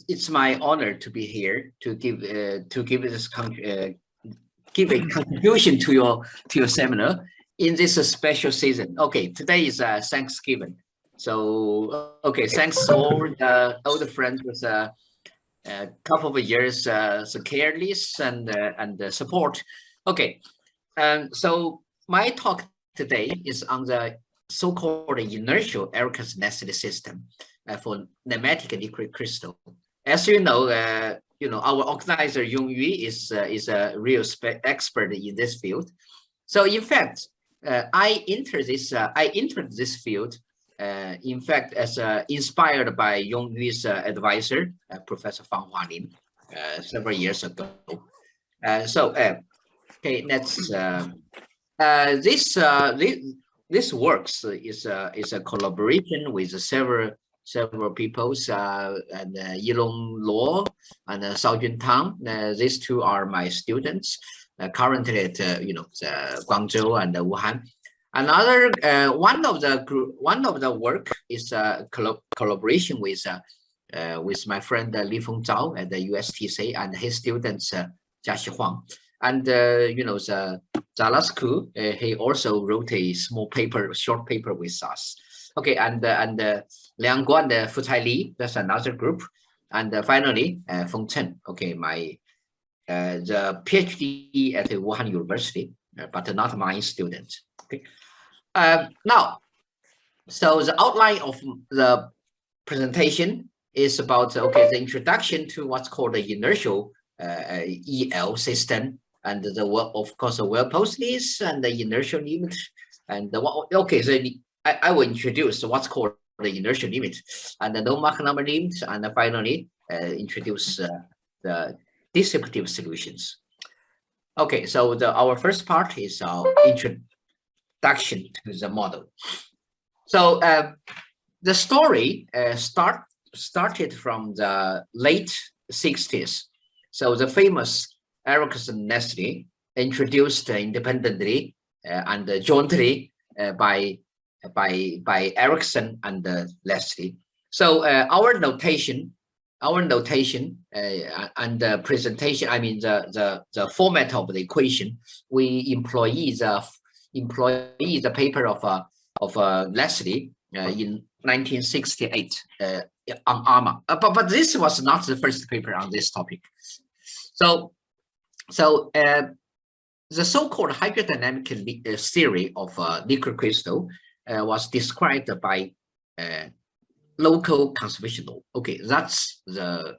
it's my honor to be here to give this give a contribution to your seminar in this special season. Okay, today is Thanksgiving, so okay, thanks all the friends with a couple of years so careless and support. Okay, so my talk today is on the so-called inertial Erickson-Nestle system for nematic liquid crystal. As you know, our organizer Yung Yu is a real expert in this field. So in fact, I entered this field. In fact, as inspired by Yung Yu's advisor, Professor Fang Hualin, several years ago. Okay, let's. This works is a collaboration with several peoples and Yilong Luo and Sao Juntang. These two are my students currently at Guangzhou and Wuhan. Another one of the work is collaboration with my friend Li Fengzhao at the USTC and his students Jiaxi Huang. And the Zalasku, he also wrote a short paper with us. Okay, and Liang Guan, Futai Li, that's another group, and finally Feng Chen. Okay, the PhD at the Wuhan University, but not my student. Okay, now, so the outline of the presentation is about the introduction to what's called the inertial EL system, and of course the well-postedness and the inertial limit, and so I will introduce what's called the inertial limit and the no Mach number limit, and finally introduce the dissipative solutions. Okay, so our first part is our introduction to the model. So the story started from the late 60s. So the famous Erickson-Nestle introduced independently and jointly by Erickson and Nestle. So our notation and the presentation, I mean the format of the equation, we employ the paper of Nestle in 1968 on ARMA. But this was not the first paper on this topic. So the so-called hydrodynamic theory of liquid crystal was described by local conservation law. Okay, that's the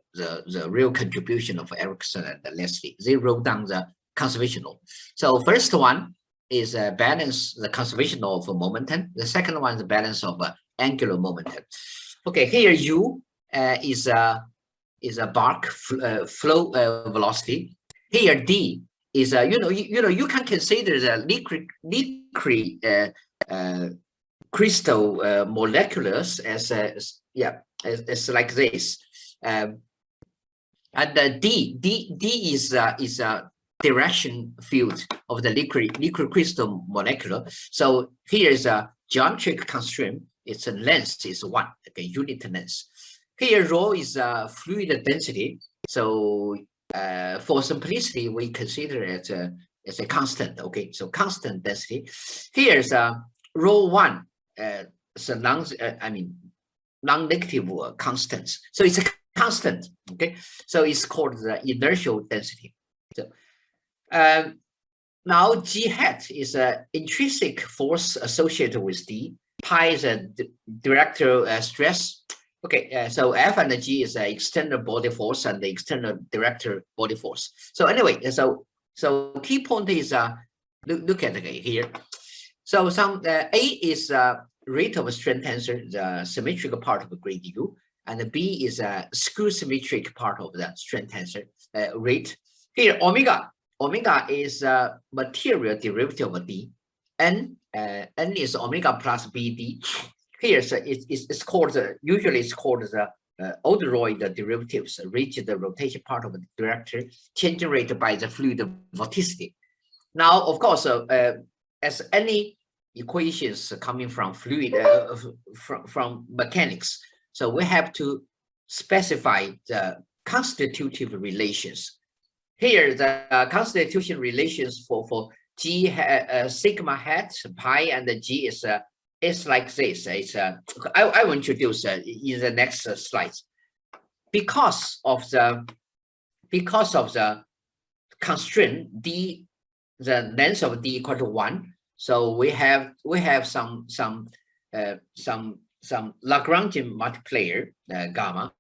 real contribution of Erickson and Nestle. They wrote down the conservation law. So first one is balance the conservation law of momentum. The second one is the balance of angular momentum. Okay, here U is a bark flow velocity. Here D is you can consider the liquid crystal molecules as like this, and D is a direction field of the liquid crystal molecular. So here is a geometric constraint. Its length is 1, okay, unit length. Here rho is fluid density. So for simplicity, we consider it as a constant. Okay, so constant density. Here's rho 1. So non-negative constants. So it's a constant. Okay, so it's called the inertial density. So now G hat is an intrinsic force associated with D. Pi is a director stress. Okay, so F and G is an external body force and the external director body force. So anyway, so key point is look at it here. So A is rate of strain tensor, the symmetrical part of the grade U, and B is a skew symmetric part of the strain tensor rate. Here omega is a material derivative of D. N is omega plus BD. Here it's called usually it's called the Odoroid derivatives, rigid rotation part of the director, changing rate by the fluid vorticity. Now, of course, as any equations coming from fluid from mechanics, so we have to specify the constitutive relations. Here, the constitutive relations for G sigma hat pi and the G is like this. It's I will introduce in the next slides. Because of the constraint D, the length of D equal to 1. So we have some Lagrangian multiplier gamma,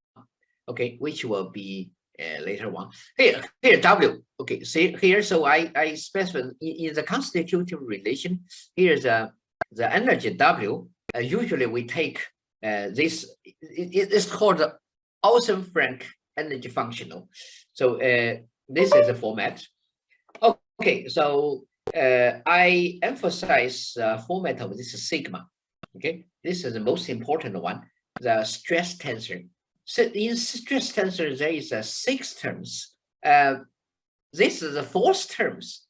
okay, which will be later on. Here W, okay, see here. So I specify in the constitutive relation. Here's the energy W. Usually we take this. It's called the Olsen-Frank energy functional. So this is the format. Okay, so I emphasize format of this sigma. Okay, this is the most important one, the stress tensor. So in stress tensor, there is 6 terms. This is the 4th terms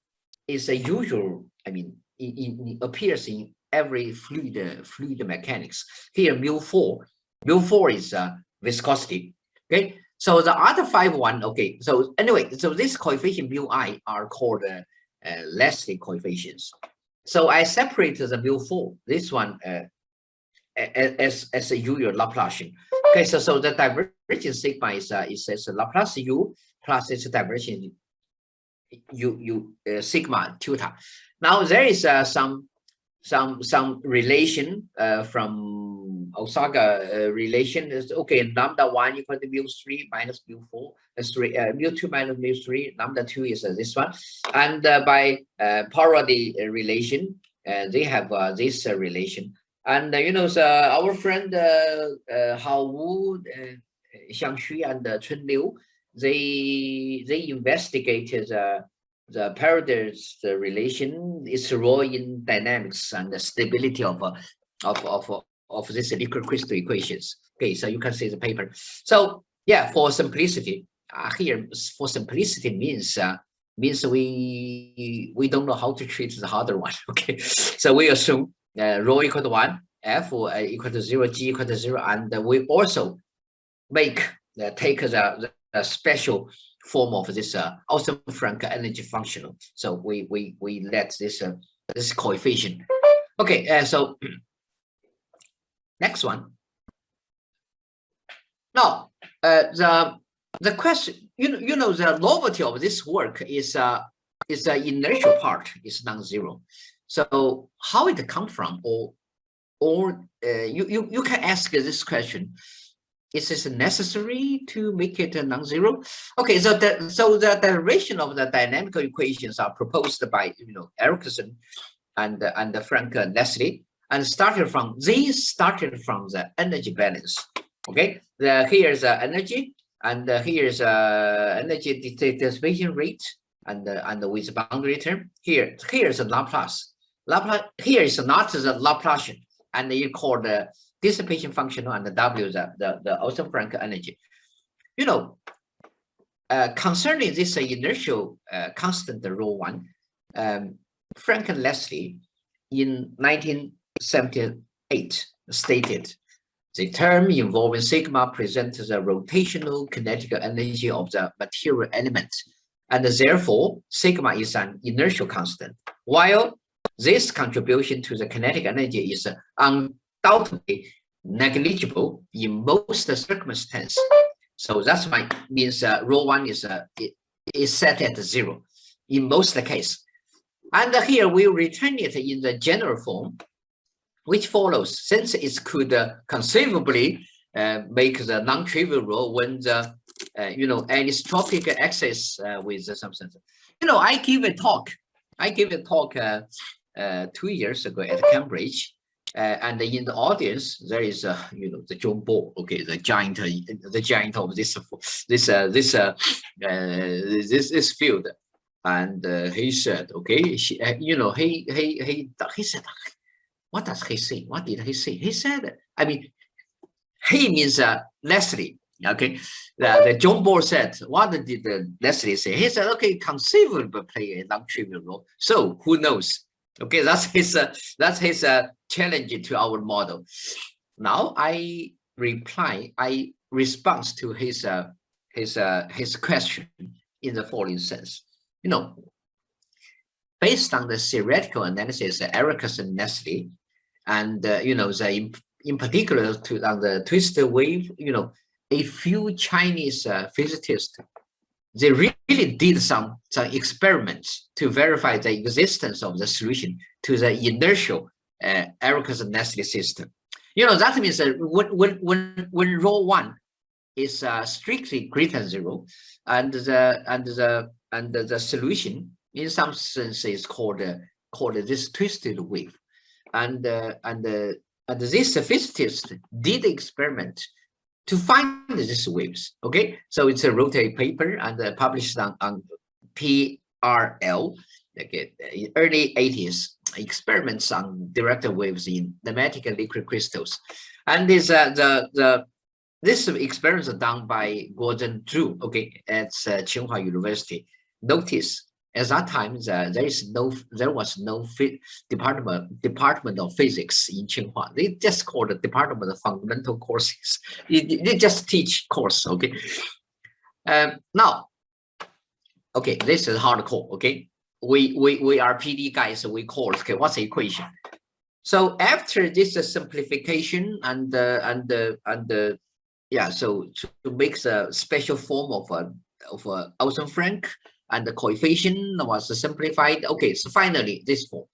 is a usual. I mean, it appears in every fluid mechanics. Here, mu4 is viscosity. Okay, so the other 5 one. Okay, so anyway, so this coefficient mu I are called Leslie coefficients. So I separate the mu4, this one as a usual Laplacian. Okay, so the divergence sigma is Laplace u plus its divergence u sigma theta. Now there is some relation from Osaka relation is okay. Lambda 1 equal to mu3 minus mu4. Mu2 minus mu3. Lambda 2 is this one. And by Parody relation, they have this relation. And you know, our friend Hao Wu, Xiang Xu, and Chun Liu, they investigated the Paradise relation, its role in dynamics and the stability of this liquid crystal equations. Okay, so you can see the paper. So yeah, for simplicity, here for simplicity means we don't know how to treat the harder one. Okay, so we assume rho equal to 1, F equal to 0, G equal to 0, and we also make take the special form of this Olsen-Frank energy functional. So we let this coefficient. Okay, so next one. Now the question, you know, the novelty of this work is the inertial part is non-zero. So how it come from, or you can ask this question: is this necessary to make it a non-zero? Okay, so the derivation of the dynamical equations are proposed by Erickson and Frank Leslie, and started from the energy balance. Okay, here's the energy, and here's energy dissipation rate, and with boundary term. Here's a Laplace. Here is not the Laplacian, and you call the dissipation functional, and the W the Olsen-Frank energy. You know, concerning this inertial constant rho 1, Frank and Leslie in 1978 stated the term involving sigma presents the rotational kinetic energy of the material element, and therefore sigma is an inertial constant, while this contribution to the kinetic energy is undoubtedly negligible in most circumstances. So that's why means rho 1 is set at 0 in most cases. And here we return it in the general form, which follows, since it could conceivably make the non-trivial rho when the anisotropic axis with some sense. I gave a talk 2 years ago at Cambridge, and in the audience there is the John Ball, okay, the giant of this field, and he said, okay, he said, what does he say? What did he say? He said, I mean, he means Leslie. Okay, the John Ball said, what did Leslie say? He said, okay, conceivably play a non-trivial role. So who knows? Okay, that's his challenge to our model. Now I response to his question in the following sense. You know, based on the theoretical analysis, Ericus and Nestle, and you know, in particular on the twisted wave, you know, a few Chinese physicists, they really did some experiments to verify the existence of the solution to the inertial Ericus and Nestle system. You know, that means that when rho 1 is strictly greater than 0, and the solution in some sense is called this twisted wave, and this physicist did experiment to find these waves. Okay, so it's a wrote a paper and published on PRL, like early 80s, experiments on direct waves in nematic and liquid crystals, and this this experiments are done by Gordon Zhu, okay, at Tsinghua University. Notice at that time there was no department of physics in Tsinghua. They just called the department of fundamental courses. They just teach course, okay. Now, okay, this is hardcore, okay. We are PD guys, so we call, okay, what's the equation? So after this simplification and yeah, so to make the special form of Austen-Frank, and the coefficient was simplified. Okay, so finally this form.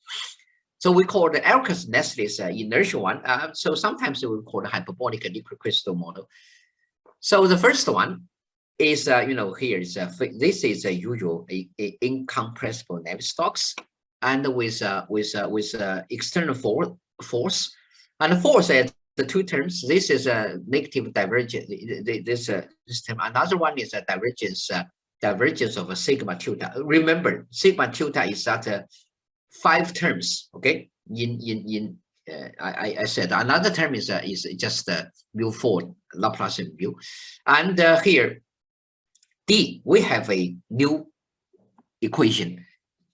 So we call the Ericus Nestle's inertial one. So sometimes we call the hyperbolic liquid crystal model. So the first one is you know, here is this is a usual incompressible Navier-Stokes, and with external force, and force at the two terms. This is a negative divergence. This term. Another one is a divergence of a sigma tilde. Remember, sigma tilde is that 5 terms. Okay, I said another term is just mu4 Laplacian mu, and here D, we have a new equation.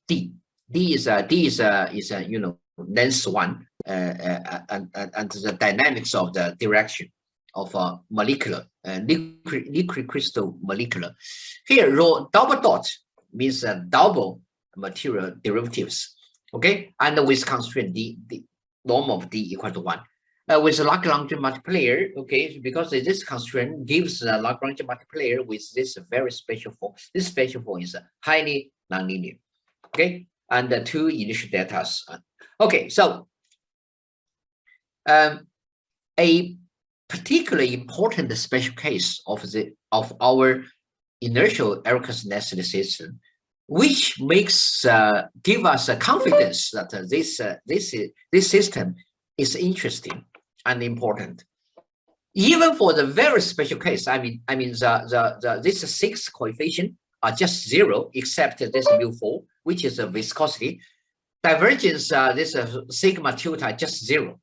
D is you know, length 1, and the dynamics of the direction of a molecular liquid crystal molecular. Here, rho double dot means double material derivatives. Okay, and with constraint D, the norm of D equal to 1. With a Lagrange multiplier, okay, because this constraint gives a Lagrange multiplier with this very special form. This special form is highly nonlinear. Okay, and the 2 initial data. Okay, so a particularly important special case of our inertial Ericus Nestle system, which makes give us a confidence that this system is interesting and important, even for the very special case. I mean this 6 coefficient are just 0, except this mu4, which is a viscosity. Divergence, this sigma tilde just 0.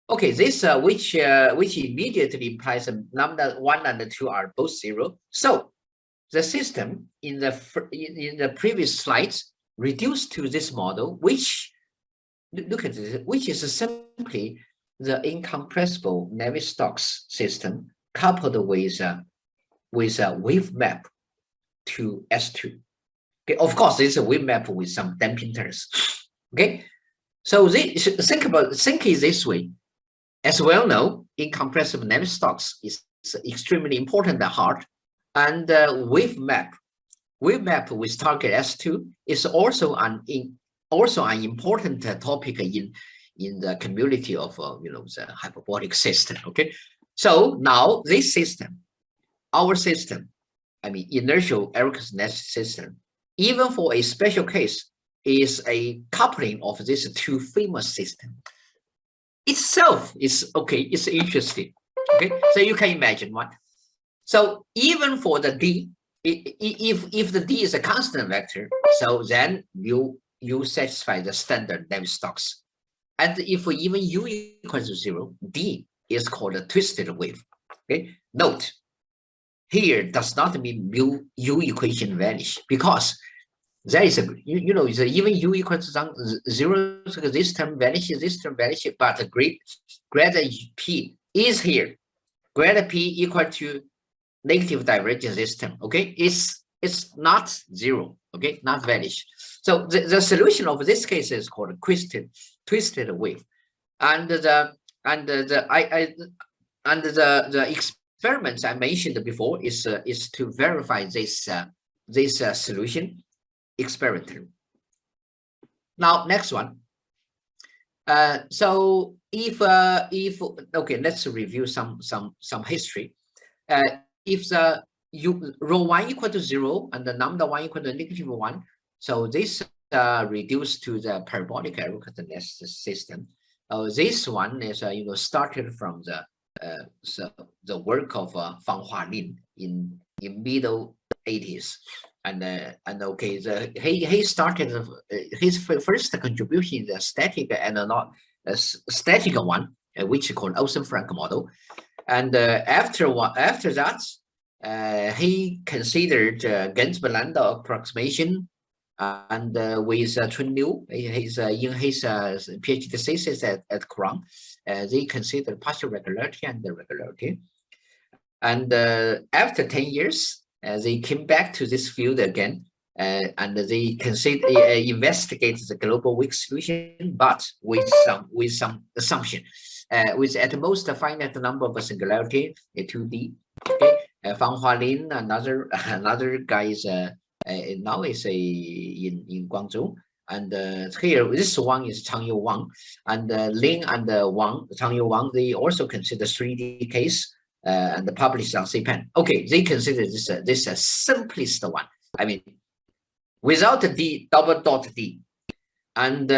Okay, this which immediately implies lambda 1 and 2 are both 0. So the system in the previous slides reduced to this model, which look at this, which is simply the incompressible Navier-Stokes system coupled with a wave map to S2. Okay, of course, it's a wave map with some damping terms. Okay, so think it this way. As well known, incompressible Navier-Stokes is extremely important and hard, and wave map with target S2 is also an important topic in the community of you know, the hyperbolic system. Okay, so now this system, our system, I mean inertial Ericus Nestle system, even for a special case, is a coupling of these 2 famous systems. Itself is okay, it's interesting. Okay, so you can imagine what. So even for the D, if the D is a constant vector, so then you satisfy the standard Navier-Stokes. And if even U equals to 0, D is called a twisted wave. Okay, note here does not mean mu U equation vanish, because there is a you know, even U equals to 0, so this term vanishes, but the grade P is here. grad P equal to negative divergence system. Okay, it's not zero. Okay, not vanished. So the solution of this case is called twisted wave, and the experiments I mentioned before is to verify this solution experimentally. Now next one. So if okay, let's review some history. If the rho 1 equal to 0 and the lambda 1 equal to -1, so this reduced to the parabolic Arrow-Catanese system. This one is started from the work of Fang Hualin in middle 80s. And okay, he started his first contribution is a static and not a static one, which is called Olsen-Frank model. And after that, he considered Gens-Berlanda approximation, and with Chun Liu, in his PhD thesis at Crown, they considered partial regularity and the regularity. And after 10 years, they came back to this field again, and they investigate the global weak solution, but with some assumption, with at most a finite number of singularity, a 2D. Okay, Fang Hualin, another guy is now is in Guangzhou, and here this one is Changyu Wang, and Ling and Changyu Wang, they also consider 3D case. And published on CPAN. Okay, they consider this a simplest one. I mean, without a D, double dot D, and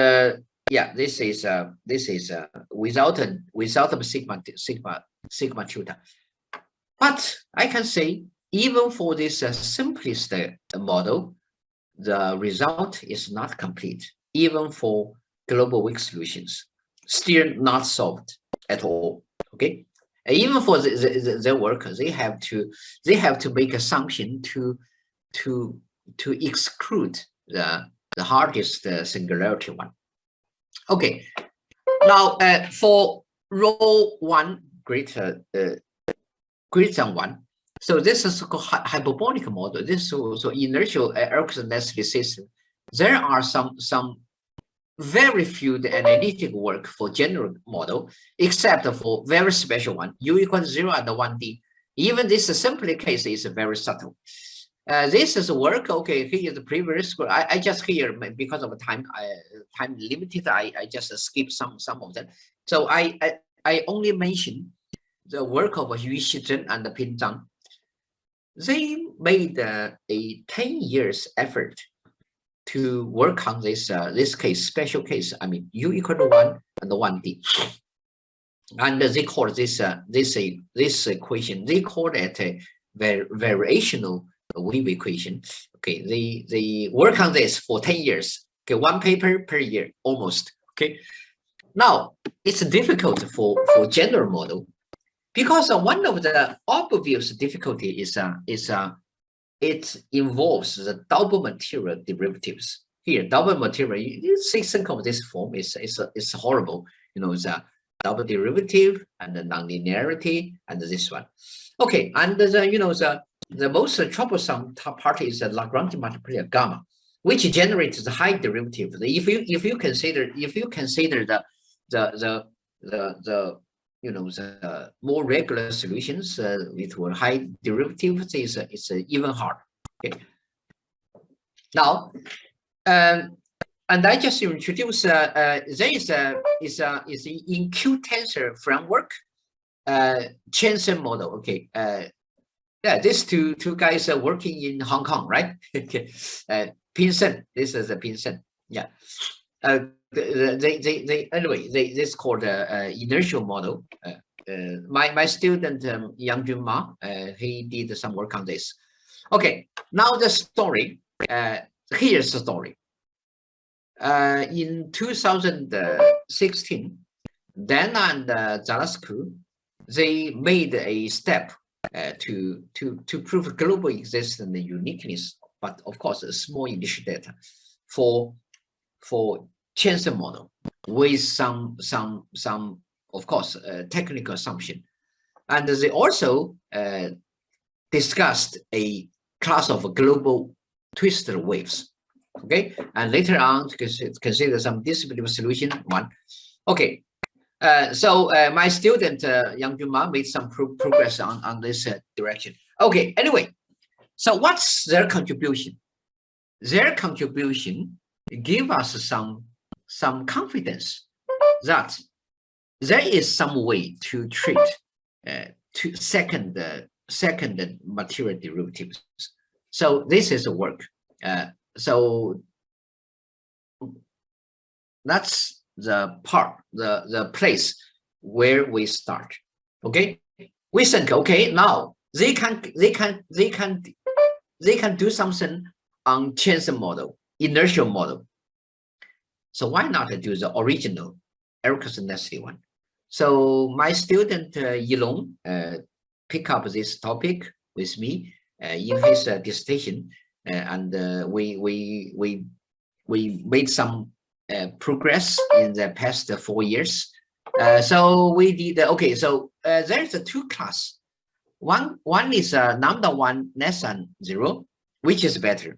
yeah, this is without a sigma tutor. But I can say even for this simplest model, the result is not complete. Even for global weak solutions, still not solved at all. Okay. Even for their work, they have to make assumption to exclude the hardest singularity one. Okay, now for rho 1 greater than 1, so this is called hyperbolic model. This is also inertial Arrow-Catanese system. There are some very few analytic work for general model, except for very special one, U equal to 0 and 1D. Even this simple case is very subtle. This is work. Okay, here is the previous. I just here because of time limited. I just skip some of them. So I only mention the work of Yu Xizhen and Pin Zhang. They made a 10 years effort to work on this case, special case. I mean, U equal to 1 and 1D, and they call this equation. They call it a variational wave equation. Okay, they work on this for 10 years. Okay, one paper per year almost. Okay, now it's difficult for general model because one of the obvious difficulty is it involves the double material derivatives. Here, double material, you think of this form is horrible. You know, the double derivative and the nonlinearity and this one. Okay, and the most troublesome part is the Lagrange multiplier gamma, which generates the high derivative. If you consider the more regular solutions with high derivatives, it's even hard. Okay. Now, and I just introduce there is in Q tensor framework Chensen model. Okay. Yeah, these two guys are working in Hong Kong, right? Okay. Pinson. This is a Pinson. Yeah. Anyway, this called inertial model. My student Yang Junma, he did some work on this. Okay, now the story. Here's the story. In 2016, Dana and Zalascu, they made a step to prove global existence and uniqueness, but of course a small initial data for Chensen model with some of course technical assumption. And they also discussed a class of global twistor waves. Okay, and later on consider some distributive solution one. Okay, so my student Yang Junma made some progress on this direction. Okay, anyway, so what's their contribution? Their contribution give us some confidence that there is some way to treat to second material derivatives. So this is a work. So that's the part, the place where we start. Okay, we think, okay, now they can do something on chance model, inertial model. So why not do the original Erickson-Nestle one? So my student Yilong pick up this topic with me in his dissertation, and we made some progress in the past 4 years. So we did okay. So there's a two class. One is lambda 1 less than 0, which is better.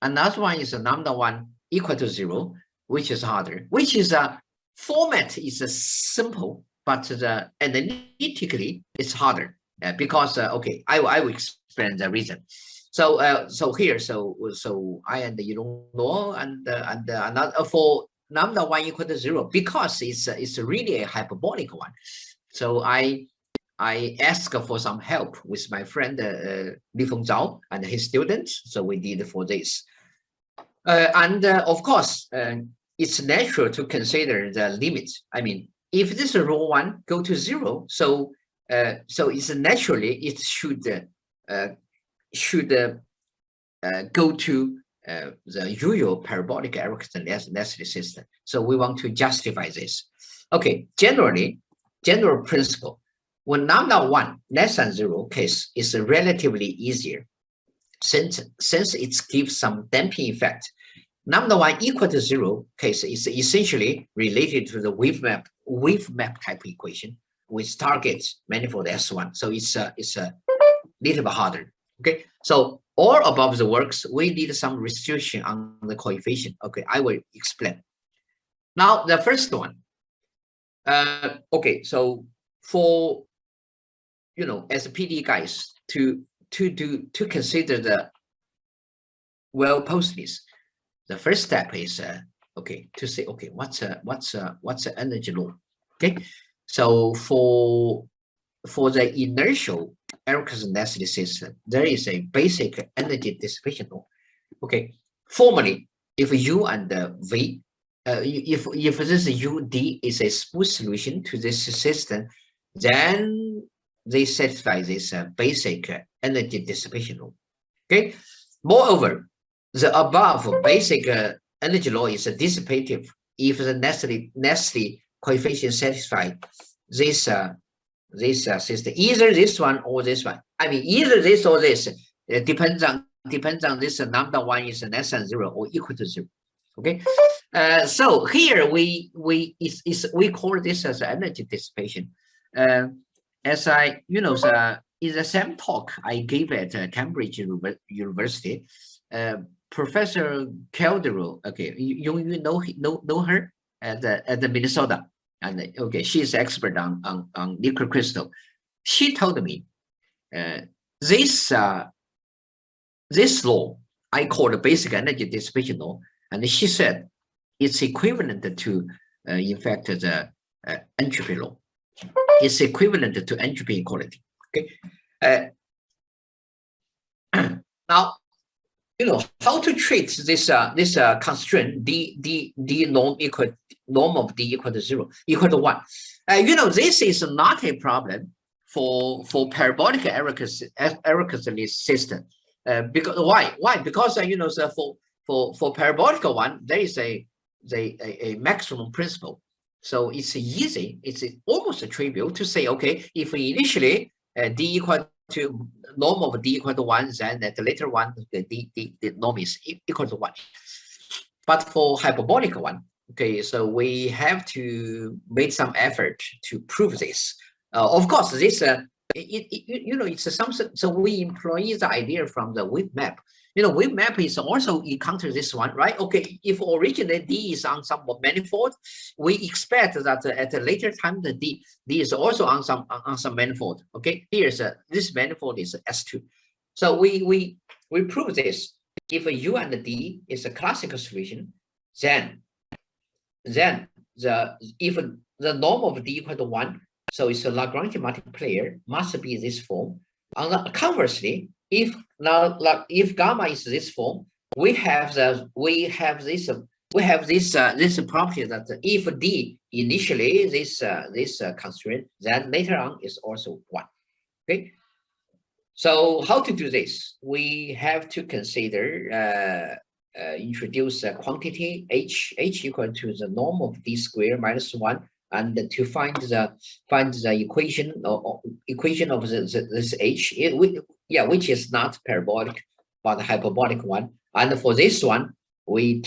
Another one is lambda 1 equal to 0, which is harder. Which is format is simple, but analytically it's harder because okay, I will explain the reason. So so here, so I and you know, and another for lambda 1 equal to 0, because it's really a hyperbolic one. So I asked for some help with my friend Li Feng Zhao and his students. So we did for this. And of course, it's natural to consider the limits. I mean, if this rho 1 go to 0, so it's naturally it should go to the usual parabolic Erickson-Nestle system. So we want to justify this. Okay, general principle. When lambda 1 less than 0 case is relatively easier, since it gives some damping effect. Lambda 1 equal to 0 case is essentially related to the wave map type equation with target manifold S1. So it's a little bit harder. Okay, so all above the works, we need some restriction on the coefficient. Okay, I will explain. Now the first one. Okay, so for as a PDE guys to consider the well-postedness, the first step is okay to say, okay, what's the energy law? Okay, so for the inertial Erickson-Nestle system, there is a basic energy dissipation law. Okay, formally, if U and V, if this UD is a smooth solution to this system, then they satisfy this basic energy dissipation law. Okay. Moreover, the above basic energy law is dissipative if the Nestle coefficient satisfy this system, either this one or this one. I mean, either this or this. It depends on this lambda 1 is less than 0 or equal to 0. Okay. So here we call this as energy dissipation. As I, in the same talk I gave at Cambridge University, Professor Calderon, okay, you know her at the Minnesota, and okay, she's expert on liquid crystal. She told me this law I call the basic energy dissipation law, and she said it's equivalent to, in fact, the entropy law. It's equivalent to entropy equality. Okay. Now, how to treat this constraint d norm of d equal to 0 equal to 1. This is not a problem for parabolic Erickson system. Because why? Because for parabolic one there is a maximum principle. So it's easy, it's almost trivial to say, okay, if we initially d equal to norm of d equal to 1, then at the later one, the norm is equal to 1. But for hyperbolic one, okay, so we have to make some effort to prove this. Of course, this it's something. So we employ the idea from the wave map. Wave map is also encounter this one, right? Okay, if originally D is on some manifold, we expect that at a later time the D is also on some manifold. Okay, here's this manifold is S2. So we prove this. If U and D is a classical solution, then if the norm of D equal to 1, so it's a Lagrange multiplier, must be this form. Conversely, if gamma is this form, we have this property that if D initially this constraint, then later on is also 1. Okay. So how to do this? We have to consider introduce a quantity h equal to the norm of D square minus 1, and to find the equation or equation of this h, which is not parabolic but hyperbolic one. And for this one, we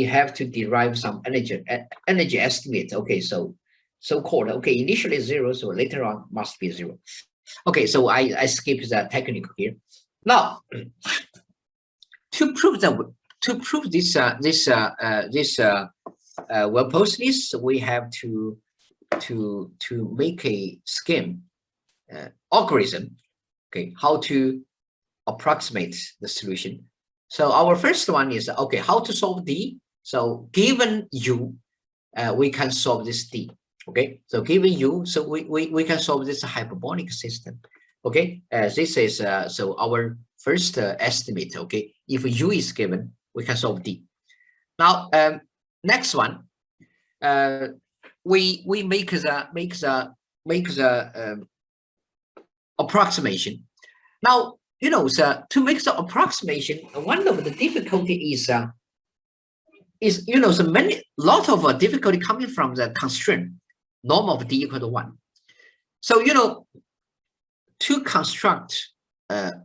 have to derive some energy estimate. Okay, so-called okay, initially 0, so later on must be 0. Okay, so I skip the technical here. Now, to prove this well-postedness, we have to make a scheme algorithm. Okay, how to approximate the solution. So our first one is okay, how to solve D. So given U, we can solve this D. Okay, so given U, so we can solve this hyperbolic system. Okay, this is so our first estimate. Okay, if U is given, we can solve D. Now, next one, we make the approximation. Now, so to make the approximation, one of the difficulty is so lot of difficulty coming from the constraint norm of D equal to 1. So to construct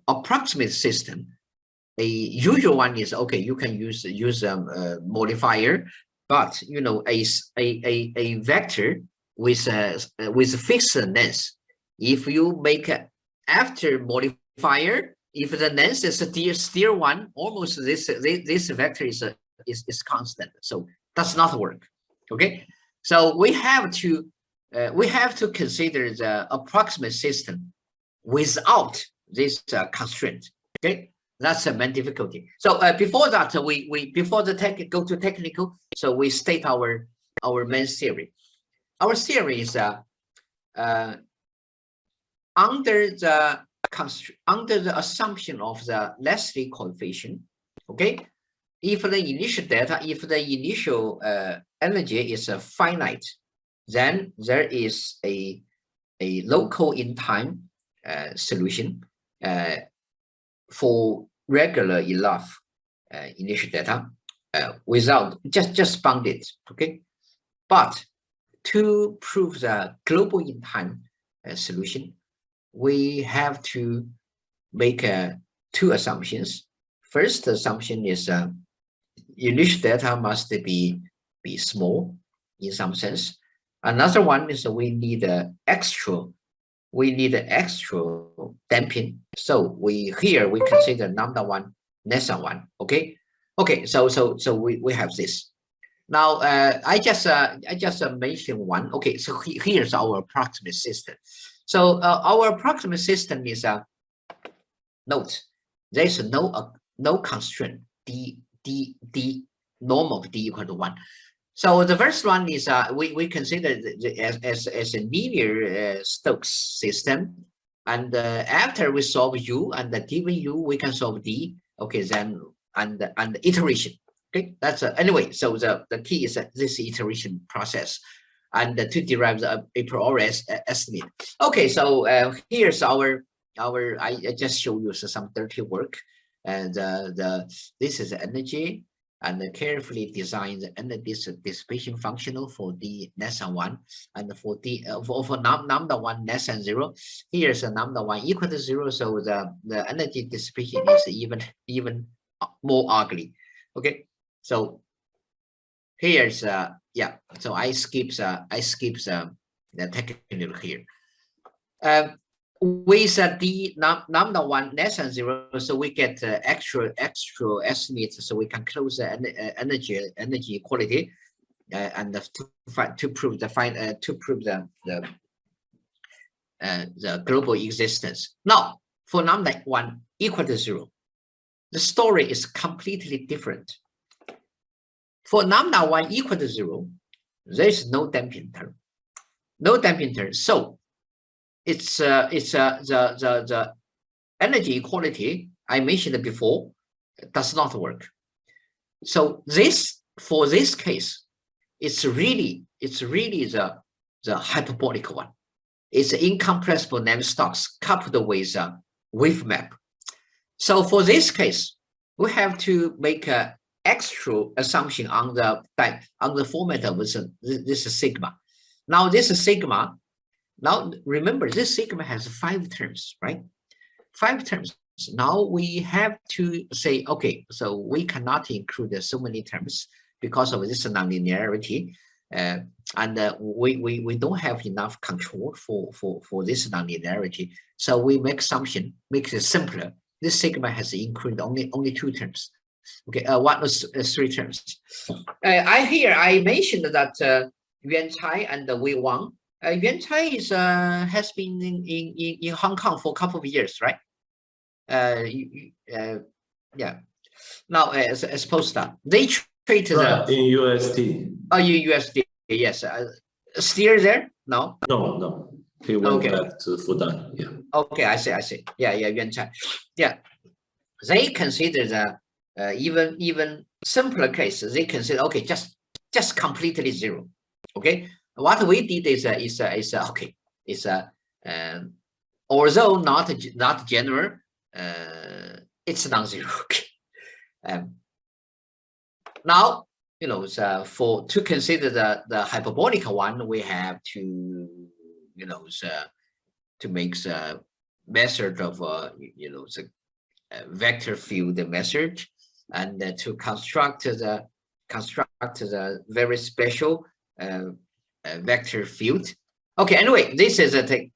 approximate system, a usual one is okay. You can use a modifier, but a vector with fixed length. If you make after modifier, if the length is still 1, almost this vector is constant. So does not work. Okay, so we have to consider the approximate system without this constraint. Okay, that's a main difficulty. So before that, we before the go to technical, so we state our main theory. Our theory is under the assumption of the Leslie coefficient. Okay, if the initial energy is finite, then there is a local in time solution for regular enough initial data without just bounded. Okay, but to prove the global in time solution, we have to make two assumptions. First assumption is initial data must be small in some sense. Another one is we need extra damping. So we consider lambda 1 less than 1. Okay, so we have this. Now I just mentioned one. Okay, so here's our approximate system. So our approximate system is note there is no constraint d norm of D equal to 1. So the first one is we consider as a linear Stokes system, and after we solve U and given U we can solve D. Okay, then and iteration. Okay, that's anyway. So the key is this iteration process, and to derive the a priori estimate. Okay, so here's our I just show you some dirty work, and this is energy, and carefully design the energy dissipation functional for D less than 1, and for D for lambda 1 less than 0. Here's a lambda 1 equal to 0, so the energy dissipation is even more ugly. Okay, so here's yeah. So I skip the technical here. With d lambda 1 less than 0, so we get actual estimates, so we can close the energy equality, and to prove the global existence. Now, for lambda 1 equal to 0, the story is completely different. For lambda 1 equal to 0, there is no damping term. No damping term. So it's the energy equality I mentioned before does not work. So for this case, it's really the hyperbolic one. It's incompressible Navier-Stokes coupled with a wave map. So for this case, we have to make an extra assumption on the format of this sigma. Now this sigma, now remember this sigma has 5 terms, right? 5 terms. Now we have to say, okay, so we cannot include so many terms because of this nonlinearity, and we don't have enough control for this nonlinearity. So we make assumption, make it simpler. This sigma has included only 2 terms. Okay, 3 terms. I mentioned that Yuan Chai and Wei Wang. Yuan Chai has been in Hong Kong for a couple of years, right? Yeah. Now as postdoc, they trade in USD. Oh, USD, yes. Still there? No. No. He went back to Fudan. Yeah. Okay, I see. Yeah, Yuan Chai. Yeah, they consider the even simpler cases. They consider, okay, just completely 0. Okay, what we did is okay, it's although not general, it's non-zero. Okay. Now, to consider the hyperbolic one, we have to to make the method of the vector field method, and to construct the very special vector field. Okay, anyway, this is a thing.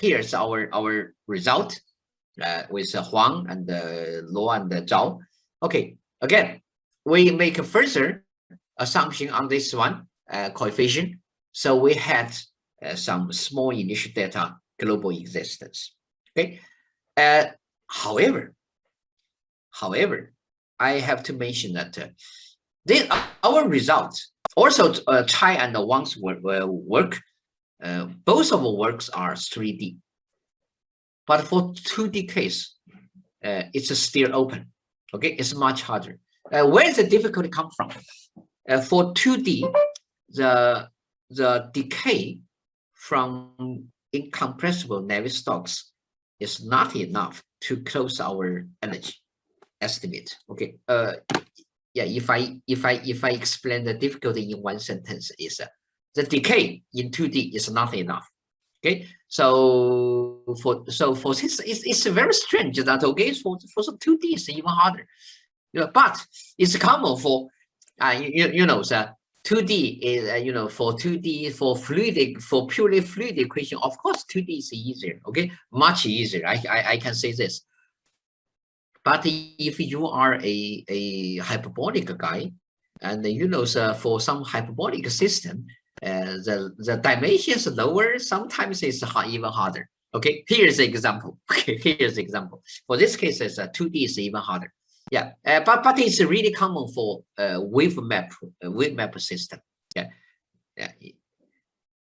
Here's our result with Huang and Luo and Zhao. Okay, again, we make a further assumption on this one coefficient. So we had some small initial data global existence. Okay. However, I have to mention that our results also Chai and Wang's work. Both of our works are 3D, but for 2D case, it's still open. Okay, it's much harder. Where does the difficulty come from? For 2D, the decay from incompressible Navier-Stokes is not enough to close our energy estimate. Okay. Yeah. If I explain the difficulty in one sentence, is the decay in 2D is not enough. Okay. So for this, it's very strange that for some 2D is even harder. But it's common for the 2D is for 2D for purely fluid equation. Of course, 2D is easier. Okay, much easier. I can say this. But if you are a hyperbolic guy, and for some hyperbolic system, the dimensions lower, sometimes it's even harder. Okay, here's the example. Okay, here's the example. For this case, 2D is even harder. Yeah, but it's really common for wave map system. Yeah.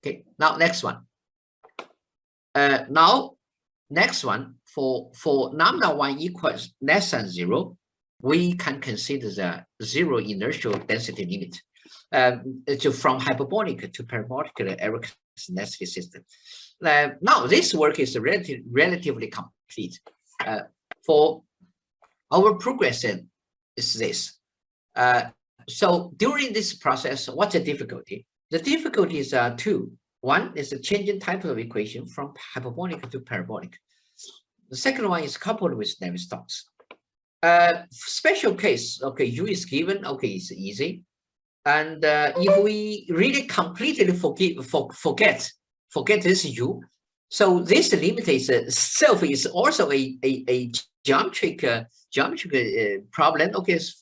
Okay. Now next one. Now next one for lambda 1 equals less than 0, we can consider the 0 inertial density limit from hyperbolic to parabolic Eric density system. Now this work is relatively complete. For our progress is this. So during this process, what's the difficulty? The difficulty is 2. One is a changing type of equation from hyperbolic to parabolic. The second one is coupled with Navier-Stokes. Special case, okay, U is given, okay, it's easy. And if we really completely forget forget this U. So this limit itself is also a geometric problem. Okay, it's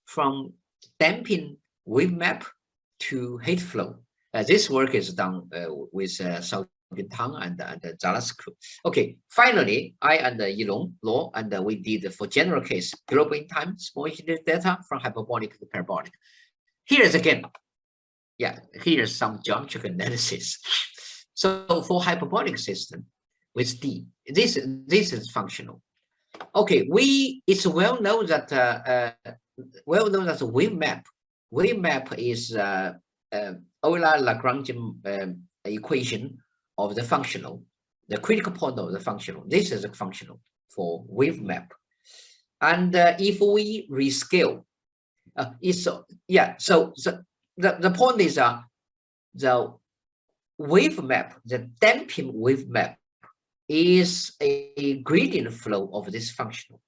from damping wave map to heat flow. This work is done with Tang and Zalasko. Okay, finally, I and Yilong Law and we did for general case global in time small initial data from hyperbolic to parabolic. Here's again, yeah, here's some geometric analysis. So for hyperbolic system with D, this is functional. Okay, it's well known that wave map is Euler-Lagrangian equation of the functional, the critical point of the functional. This is a functional for wave map. And if we rescale, so the point is the wave map, the damping wave map is a gradient flow of this functional.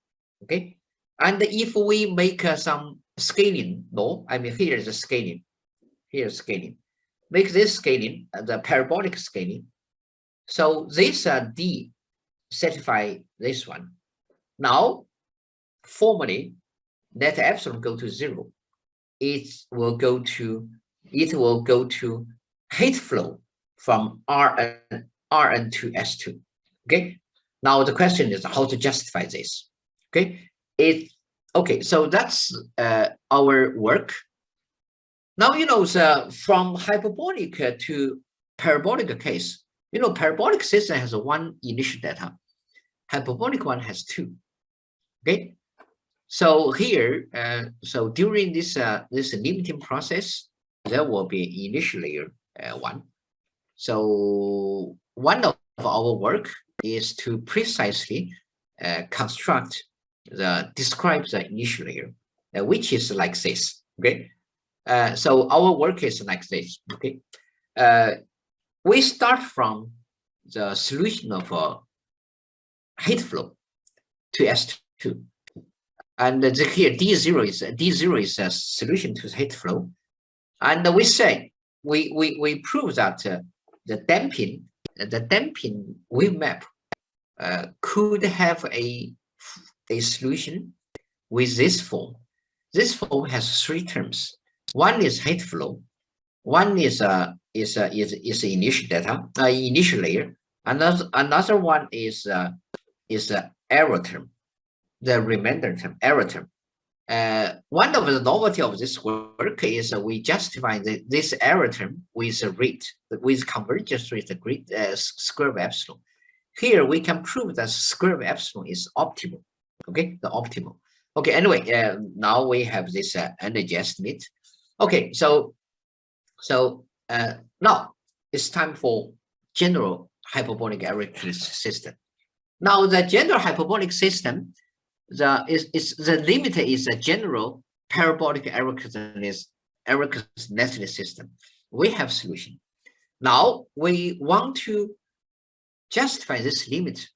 Okay, and if we make some scaling law, I mean here is a scaling, here's scaling, make this scaling the parabolic scaling. So this D satisfy this one. Now, formally, let epsilon go to 0. It will go to heat flow from Rn to S2. Okay. Now the question is how to justify this. Okay. So that's our work. Now from hyperbolic to parabolic case. Parabolic system has one initial data. Hyperbolic one has 2. Okay. So here, so during this limiting process, there will be initial layer 1. So one of our work is to precisely describe the initial layer, which is like this. Okay. So our work is like this. Okay. We start from the solution of heat flow to S2. And here D0 is a solution to the heat flow. And we say we prove that the damping wave map could have a solution with this form. This form has 3 terms. One is heat flow. One is initial data, initial layer. Another one is error term, the remainder term, error term. One of the novelty of this work is we justify this error term with a rate, with convergence rate, the square of epsilon. Here we can prove that square of epsilon is optimal. Okay, the optimal. Okay, anyway, now we have this energy estimate. Okay, so now it's time for general hyperbolic arithmetic system. Now the general hyperbolic system, the limit is a general parabolic Erichsen-Nestle system. We have solution. Now we want to justify this limit.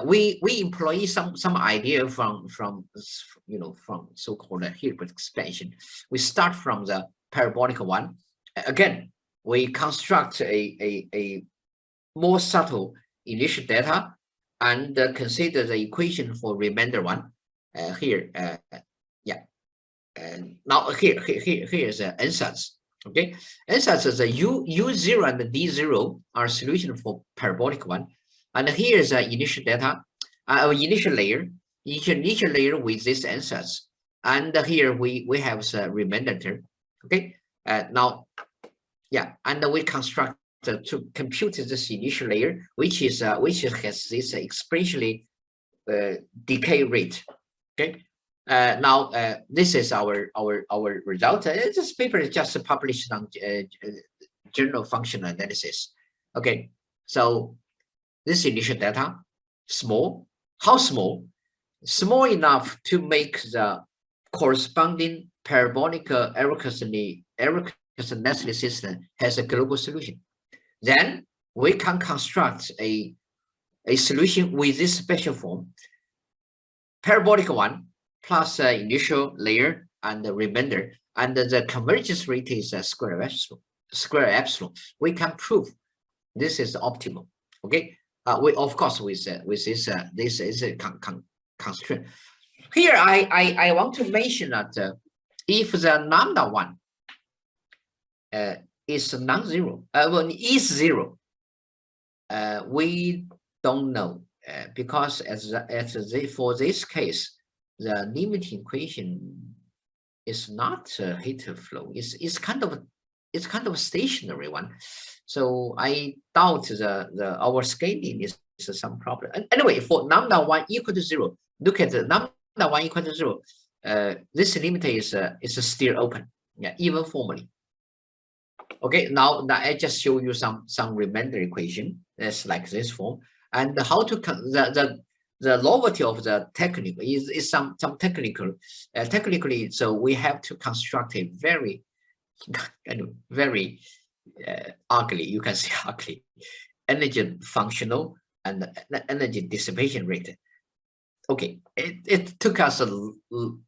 We employ some idea from so-called Hilbert expansion. We start from the parabolic one. Again, we construct a more subtle initial data and consider the equation for remainder one. Now here is the ansatz. Okay, ansatz is a U0 and the D0 are solution for parabolic one, and here is the initial data, initial layer with this ansatz, and here we have the remainder term. Okay, now and we construct to compute this initial layer, which has this exponentially decay rate. Okay, now this is our result. This paper is just published on Journal Functional Analysis. Okay, so this initial data small. How small? Small enough to make the corresponding parabolic Erichsen-Nestle system has a global solution. Then we can construct a solution with this special form, parabolic one plus initial layer and the remainder, and the convergence rate is a square epsilon. We can prove This is optimal. Okay. We of course with this this is a constraint. Here I want to mention that if the lambda one is non-zero, well, is zero, we don't know because for this case, the limiting equation is not a heat flow. It's kind of a stationary one. So I doubt our scaling is some problem. And anyway, for lambda one equal to zero, look at the lambda one equal to zero. This limit is still open. Yeah, even formally. Okay, now I just show you some remainder equation that's like this form, and how to the novelty of the technical is some technical technically. So we have to construct a very very ugly, you can say ugly, energy functional and energy dissipation rate. Okay, it took us a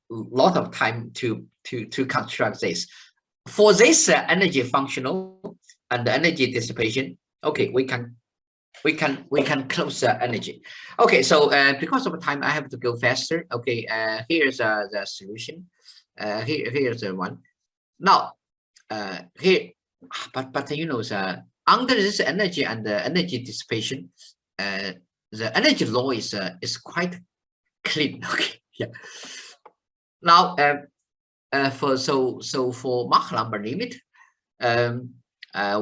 lot of time to construct this. For this energy functional and energy dissipation, okay, we can close the energy. Okay, so because of time, I have to go faster. Okay, here's the solution. Here's the one. Now, here, but you know, under this energy and the energy dissipation, the energy law is quite clean. Okay, yeah. Now, for Mach number limit,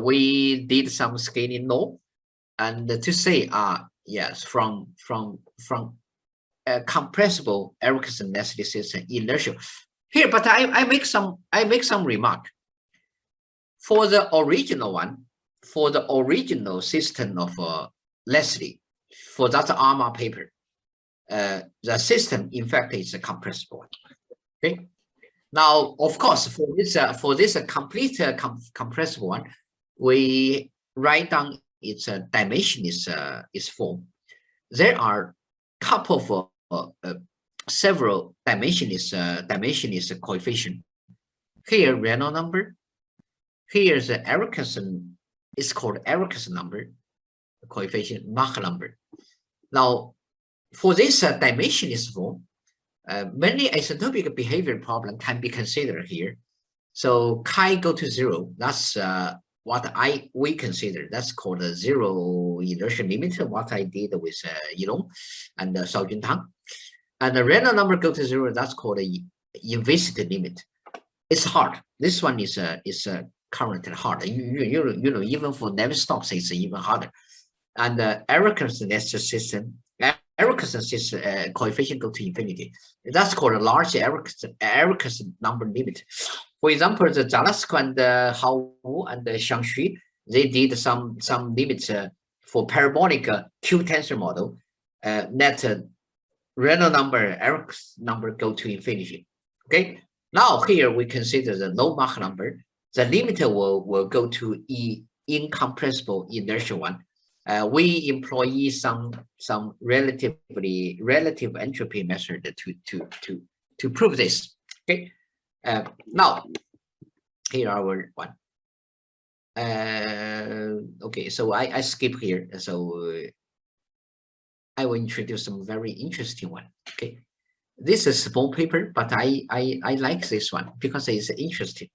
we did some scaling law, and to say yes, from compressible Ericsson-Leslie system inertial here, but I make some remark for the original one, for the original system of Leslie, for that ARMA paper, the system in fact is a compressible one. Okay. Now, of course, for this complete compressible one, we write down its dimension is form. There are couple of several dimension is a coefficient. Here, Reynolds number. Here's the Ericsson. It's called Ericsson number, coefficient Mach number. Now, for this dimension is form. Many isotopic behavior problem can be considered here. So chi go to zero. That's what we consider. That's called a zero inertia limit. What I did with Yilong and Shaojun Tang. And the Reynolds number go to zero. That's called a inviscid limit. It's hard. This one is currently hard. You know, even for Navier-Stokes, it's even harder. And Ericsson system. Ericsson system coefficient go to infinity. That's called a large Ericsson number limit. For example, the Zalesko and Hao Wu and Xiangxu, they did some limits for parabolic Q tensor model. That Reynolds number, Ericsson number go to infinity. Okay. Now here we consider the low Mach number. The limiter will go to incompressible inertial one. We employ some relative entropy method to prove this. Okay. Now here our one. Okay, so I skip here. So I will introduce some very interesting one. Okay, this is a small paper, but I like this one because it's interesting.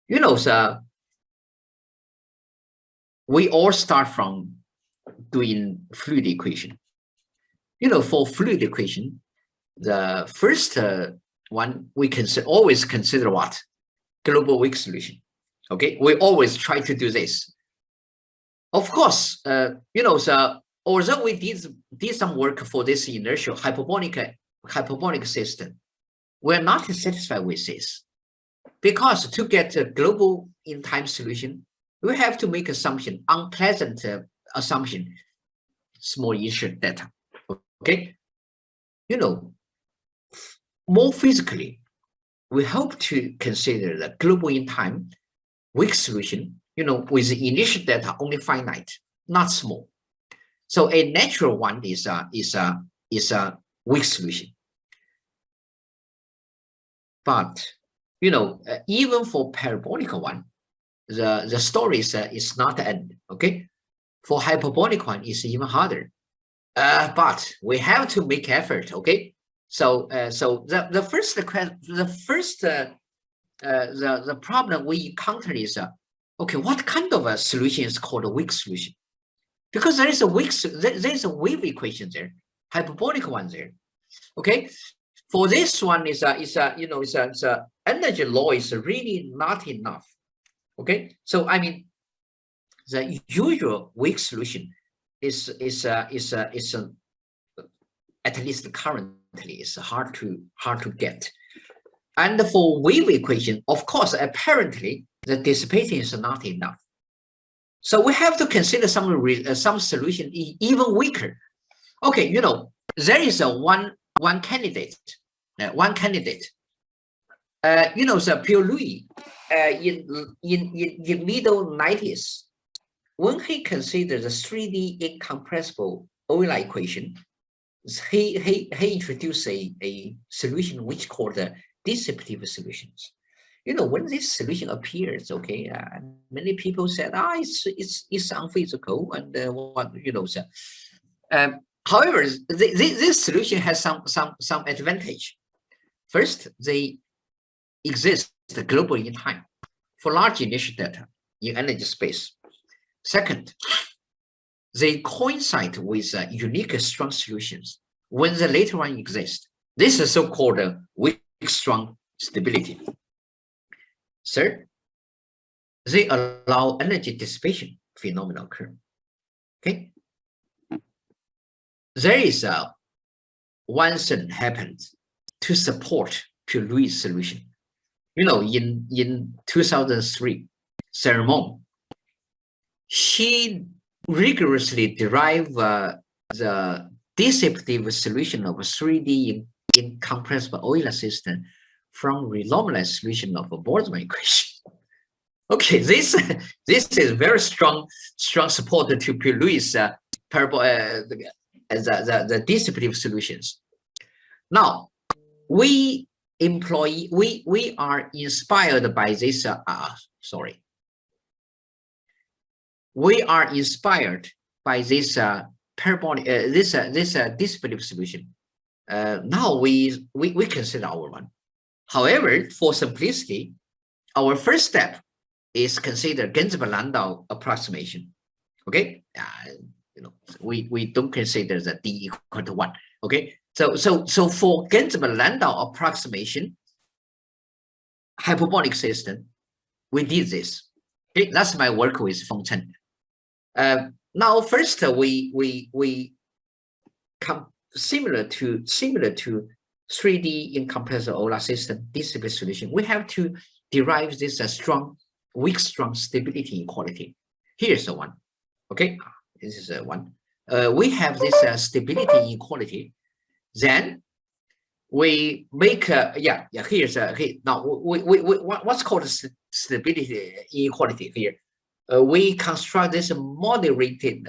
You know, so we all start from doing fluid equation. You know, for fluid equation, the first one we can always consider what? Global weak solution. Okay, we always try to do this. Of course, you know, so although we did some work for this inertial hyperbolic system, we're not satisfied with this, because to get a global in time solution, we have to make assumption, unpleasant assumption, small initial data. Okay, you know, more physically, we hope to consider the global in time weak solution, you know, with the initial data only finite, not small. So a natural one is a weak solution. But you know, even for parabolic one, the story is not end. Okay, For hyperbolic one, it's even harder. But we have to make effort. Okay. So the problem we encounter is okay, what kind of a solution is called a weak solution? Because there is a wave equation there, hyperbolic one there. Okay. For this one is energy law is really not enough. Okay. So I mean, the usual weak solution is at least currently is hard to get. And for wave equation, of course, apparently the dissipation is not enough. So we have to consider some solution even weaker. Okay, you know, there is a one candidate. You know, the Pierre-Louis in middle 90s, when he considered the 3D incompressible Euler equation, he introduced a solution which called the dissipative solutions. You know, when this solution appears, okay, many people said, it's unphysical, and what you know. So, however, this solution has some advantage. First, they exist globally in time for large initial data in energy space. Second, they coincide with unique strong solutions when the later one exists. This is so-called weak strong stability. Third, they allow energy dissipation phenomena occur. Okay, there is one thing happens to support Pierre-Louis solution. You know, in 2003, Sermon, she rigorously derived the dissipative solution of a 3D incompressible Euler system from renormalized solution of a Boltzmann equation. Okay, this is very strong support to Pierre-Louis the dissipative solutions. Now we are inspired by this. We are inspired by this parabolic this dissipative solution. Now we consider our one. However, for simplicity, our first step is consider Ginzburg-Landau approximation. Okay, you know, we don't consider the d equal to 1. Okay, so for Ginzburg-Landau approximation hyperbolic system, we did this. Okay, that's my work with Feng. Now first we come similar to 3D incompressible Euler system dissipative solution. We have to derive this weak strong stability inequality. Here's the one. Okay, this is one. We have this stability inequality. Then we make here's now what's called stability inequality here. We construct this modulated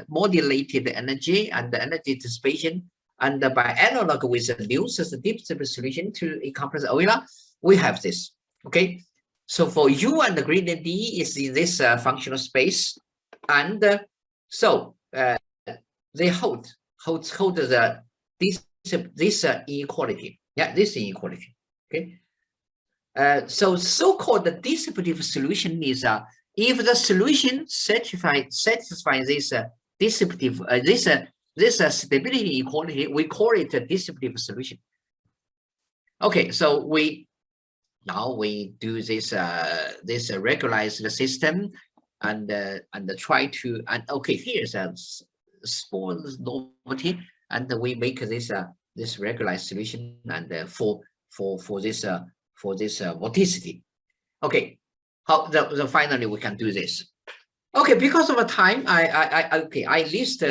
energy and the energy dissipation, and by analog with the Newton's dissipative solution to incompressible Euler, we have this. Okay, so for U and the gradient D is in this functional space, and so they hold this inequality. Yeah, this inequality. Okay, so-called the dissipative solution is if the solution satisfies this dissipative this stability inequality, we call it a dissipative solution. Okay, so now we do this regularized system and try to okay, here's a small novelty, and we make this regularized solution and for this vorticity. Okay, finally we can do this. Okay, because of the time, I list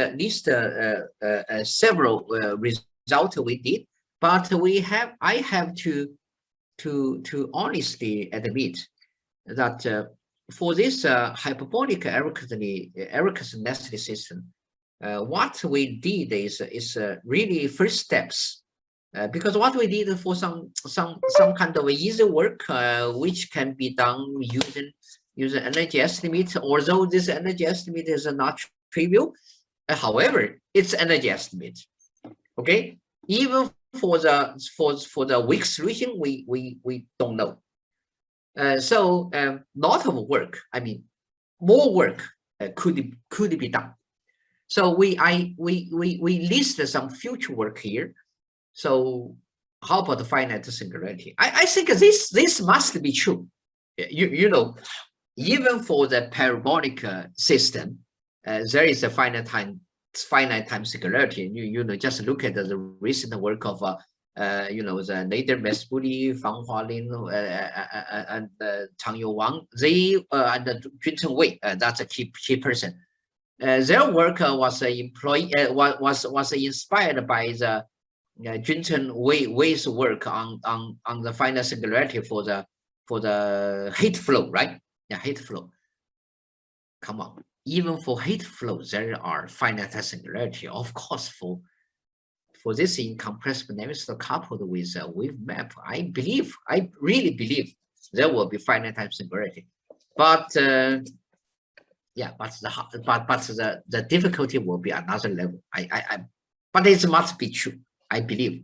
several results we did, but I have to honestly admit that for this hyperbolic Erickson-Nestle system, what we did is really first steps, because what we did for some kind of easy work which can be done using energy estimate, although this energy estimate is not preview. However, it's energy estimate. Okay, even for the weak solution, we don't know. So lot of work. I mean, more work could be done. So we listed some future work here. So how about the finite singularity? I think this must be true. You know, even for the parabolic system, there is a finite time singularity. You know, just look at the recent work of you know, the Nader Mesbuli, Fang Hualin, and Chang Youwang, they and Juncheng Wei, that's a key person. Their work was inspired by the Juncheng Wei's work on the finite singularity for the heat flow, right? Yeah, heat flow. Come on, even for heat flow, there are finite singularity. Of course, for this incompressible Navier-Stokes coupled with a wave map, I really believe there will be finite singularity. But yeah, but the difficulty will be another level. But it must be true, I believe.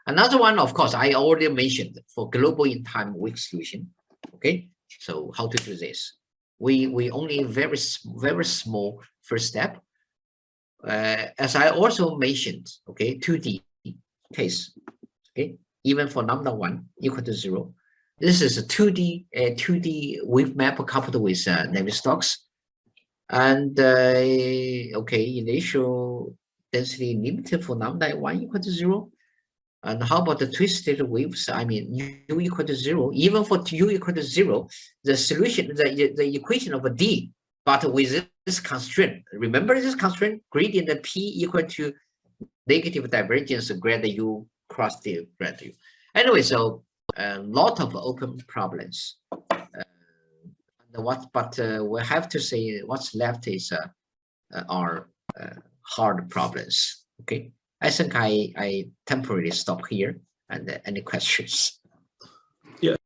Another one, of course, I already mentioned for global in time weak solution. Okay, so how to do this? We only very small first step. As I also mentioned, okay, 2D case, okay, even for lambda 1 equal to 0. This is a 2D wave map coupled with Navier-Stokes. And okay, initial density limited for lambda 1 equal to 0. And how about the twisted waves? I mean, u equal to 0. Even for u equal to 0, the solution, the equation of a d, but with this constraint. Remember this constraint? Gradient p equal to negative divergence grad u cross d grad u. Anyway, so a lot of open problems. But we have to say what's left is are hard problems. Okay, I think I temporarily stop here. And any questions?